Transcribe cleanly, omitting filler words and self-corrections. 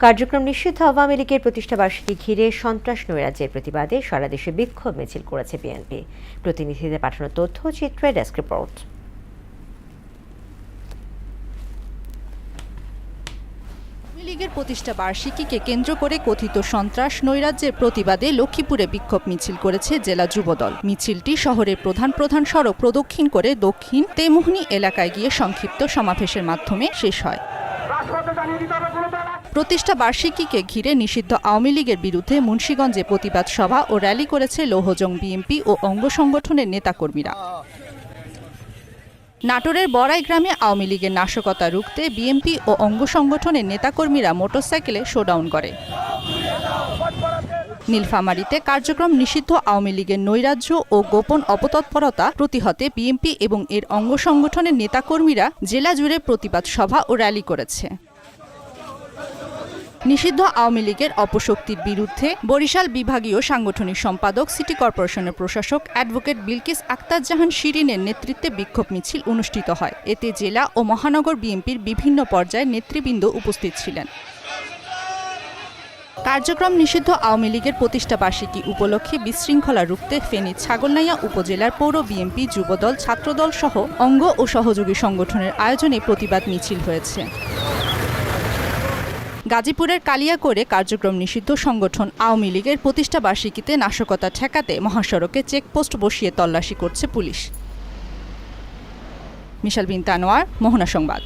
কার্যক্রম নিষিদ্ধ আওয়ামী লীগের প্রতিষ্ঠাবার্ষিকী ঘিরে সন্ত্রাস নৈরাজ্যের প্রতিবাদে সারা দেশে বিক্ষোভ মিছিল করেছে বিএনপি। প্রতিনিধিদের পাঠানো তথ্যচিত্রে ডেস্ক রিপোর্ট। আওয়ামী লীগের প্রতিষ্ঠা বার্ষিকীকে কেন্দ্র করে কথিত সন্ত্রাস নৈরাজ্যের প্রতিবাদে লক্ষ্মীপুরে বিক্ষোভ মিছিল করেছে জেলা যুবদল। মিছিলটি শহরের প্রধান প্রধান সড়ক প্রদক্ষিণ করে দক্ষিণ তেমুহনী এলাকায় গিয়ে সংক্ষিপ্ত সমাবেশের মাধ্যমে শেষ হয়। প্রতিষ্ঠা বার্ষিকীকে ঘিরে নিষিদ্ধ আওয়ামী লীগের বিরুদ্ধে মুন্সিগঞ্জে প্রতিবাদ সভা ও র্যালি করেছে লৌহজং বিএনপি ও অঙ্গ সংগঠনের নেতাকর্মীরা। নাটোরের বড়াই গ্রামে আওয়ামী লীগের নাশকতা রুখতে বিএনপি ও অঙ্গ সংগঠনের নেতাকর্মীরা মোটরসাইকেলে শোডাউন করে। নীলফামারীতে কার্যক্রম নিষিদ্ধ আওয়ামী লীগের নৈরাজ্য ও গোপন অপতৎপরতা প্রতিহতে বিএনপি এবং এর অঙ্গ সংগঠনের নেতাকর্মীরা জেলা জুড়ে প্রতিবাদ সভা ও র্যালি করেছে। নিষিদ্ধ আওয়ামী লীগের অপশক্তির বিরুদ্ধে বরিশাল বিভাগীয় সাংগঠনিক সম্পাদক সিটি কর্পোরেশনের প্রশাসক অ্যাডভোকেট বিলকিস আক্তার জাহান শিরিনের নেতৃত্বে বিক্ষোভ মিছিল অনুষ্ঠিত হয়। এতে জেলা ও মহানগর বিএনপির বিভিন্ন পর্যায়ের নেতৃবৃন্দ উপস্থিত ছিলেন। কার্যক্রম নিষিদ্ধ আওয়ামী লীগের প্রতিষ্ঠা বার্ষিকী উপলক্ষে বিশৃঙ্খলা রুখতে ফেনী ছাগলনাইয়া উপজেলার পৌর বিএনপি, যুবদল, ছাত্রদল সহ অঙ্গ ও সহযোগী সংগঠনের আয়োজনে প্রতিবাদ মিছিল হয়েছে। গাজীপুরের কালিয়াকৈরে কার্যক্রম নিষিদ্ধ সংগঠন আওয়ামী লীগের প্রতিষ্ঠা বার্ষিকীতে নাশকতা ঠেকাতে মহাসড়কে চেকপোস্ট বসিয়ে তল্লাশি করছে পুলিশ। মিশাল বিনতে আনোয়ার, মোহনা সংবাদ।